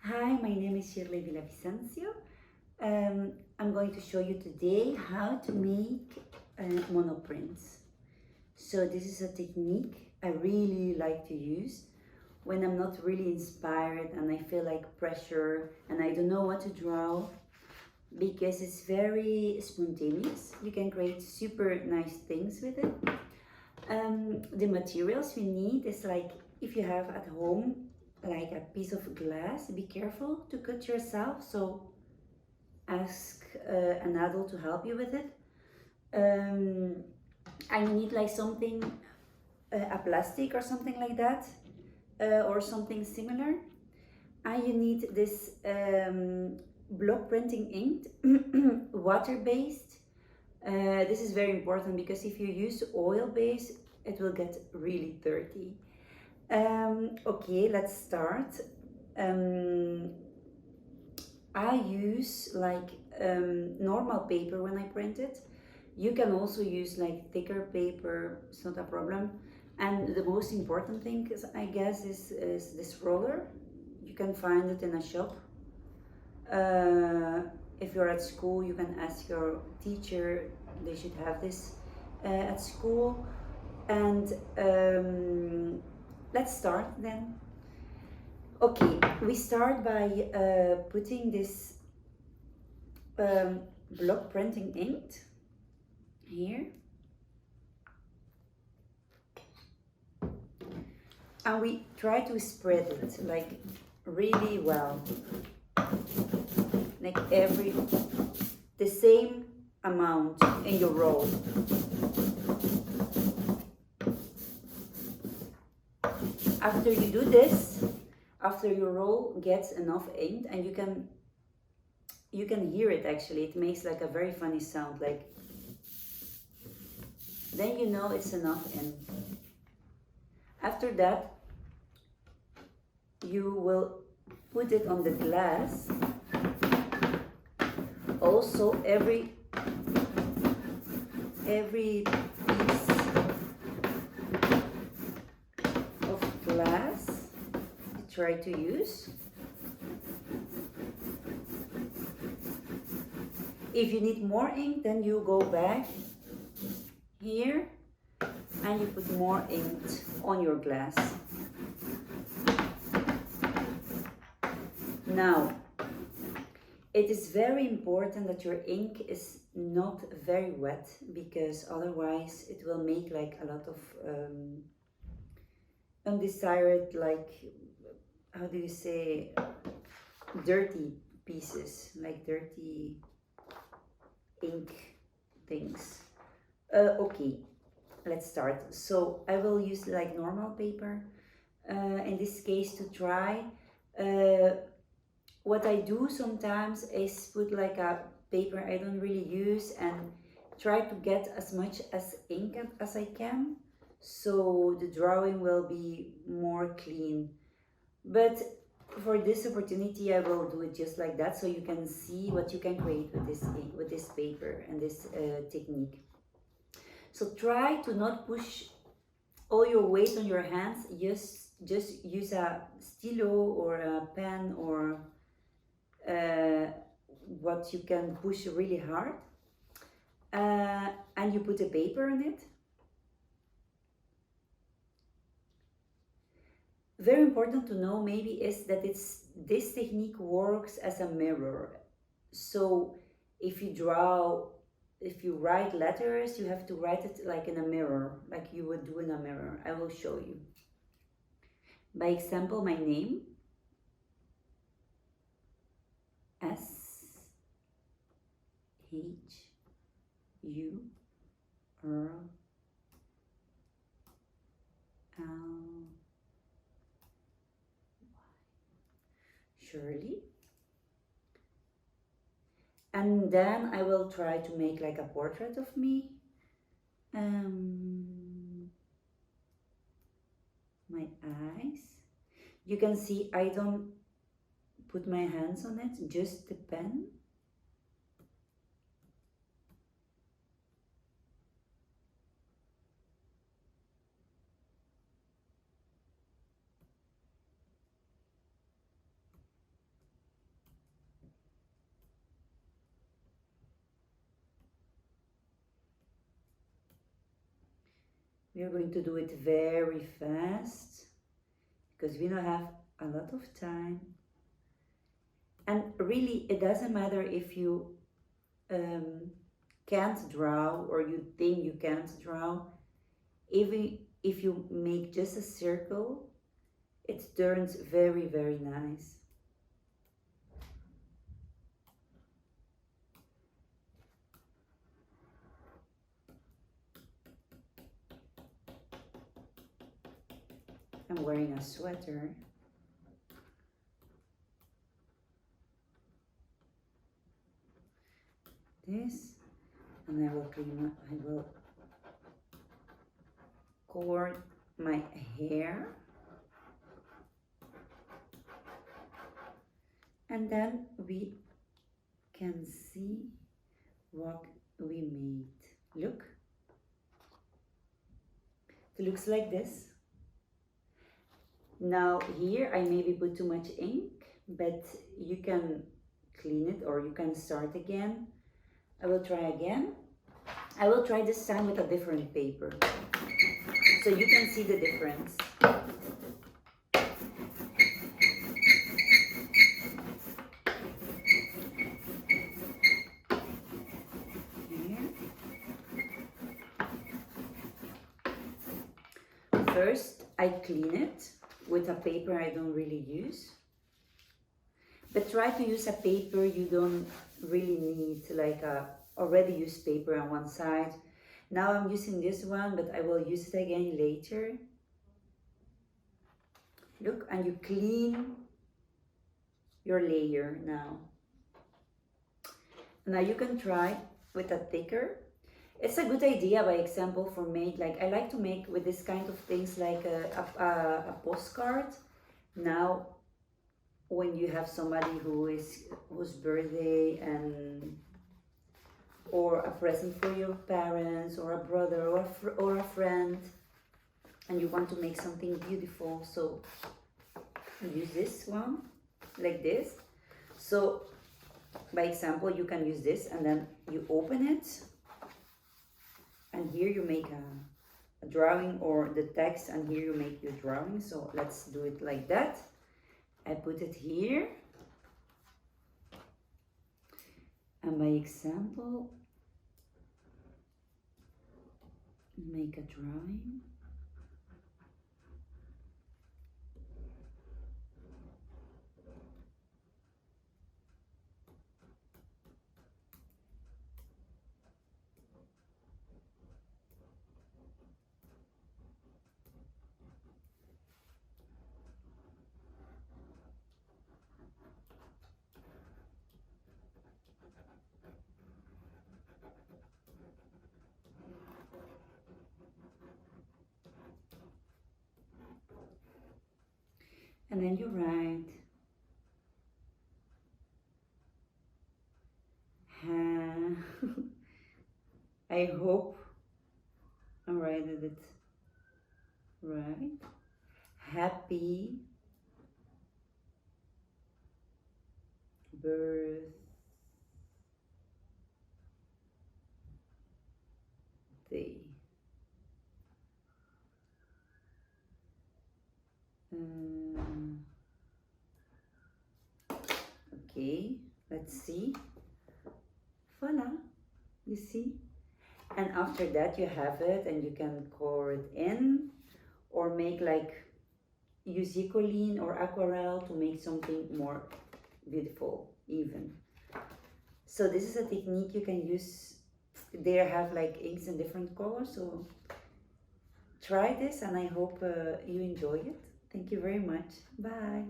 Hi, my name is Shirley Villavicencio. I'm going to show you today how to make monoprints. So this is a technique I really like to use when I'm not really inspired and I feel like pressure and I don't know what to draw, because it's very spontaneous. You can create super nice things with it. The materials you need is like, if you have at home like a piece of glass, be careful to cut yourself, so ask an adult to help you with it. And you need like something, a plastic or something like that, or something similar. And you need this block printing ink, water-based. This is very important because if you use oil-based, it will get really dirty. Okay, let's start. I use like normal paper when I print it. You can also use like thicker paper, it's not a problem. And the most important thing is, I guess, is this roller. You can find it in a shop. If you're at school, you can ask your teacher, they should have this at school. And let's start then. Okay, we start by putting this block printing ink here, and we try to spread it like really well, like the same amount in your roll. After you do this, after your roll gets enough ink, and you can hear it actually, it makes like a very funny sound, like, then you know it's enough ink. After that, you will put it on the glass. Also, every piece of glass you try to use. If you need more ink, then you go back here and you put more ink on your glass. Now, it is very important that your ink is not very wet, because otherwise it will make like a lot of undesired, like, how do you say, dirty pieces, like dirty ink things. Okay, let's start. So I will use like normal paper in this case to try. What I do sometimes is put like a paper I don't really use and try to get as much as ink as I can, so the drawing will be more clean. But for this opportunity, I will do it just like that, so you can see what you can create with this ink, with this paper and this technique. So try to not push all your weight on your hands. Just use a stilo or a pen, or what you can push really hard, and you put a paper on it. Very important to know maybe is that this technique works as a mirror. So if you write letters, you have to write it like in a mirror, like you would do in a mirror. I will show you. By example, my name, SHURLY, Shirley. And then I will try to make like a portrait of me. My eyes. You can see I don't put my hands on it, just the pen. We are going to do it very fast because we don't have a lot of time. And really, it doesn't matter if you can't draw or you think you can't draw. Even if you make just a circle, it turns very, very nice. I'm wearing a sweater. This, and I will clean up, I will color my hair. And then we can see what we made. Look. It looks like this. Now here I maybe put too much ink, but you can clean it or you can start again. I will try again. I will try this time with a different paper, so you can see the difference. Here. First, I clean it with a paper I don't really use. But try to use a paper you don't really need, like a already used paper on one side. Now I'm using this one, but I will use it again later. Look, and you clean your layer now. Now you can try with a thicker. It's a good idea, by example, for make, like I like to make with this kind of things like a postcard. Now, when you have somebody whose birthday and or a present for your parents or a brother or a friend, and you want to make something beautiful, so use this one like this. So by example, you can use this and then you open it, and here you make a drawing or the text, and here you make your drawing. So let's do it like that. I put it here, and by example, make a drawing. And then you write, I hope I write it right. Happy birthday okay, let's see. Voila, you see? And after that you have it, and you can color it in or make like use Ecoline or aquarelle to make something more beautiful even. So this is a technique you can use. They have like inks in different colors, so try this, and I hope you enjoy it. Thank you very much. Bye.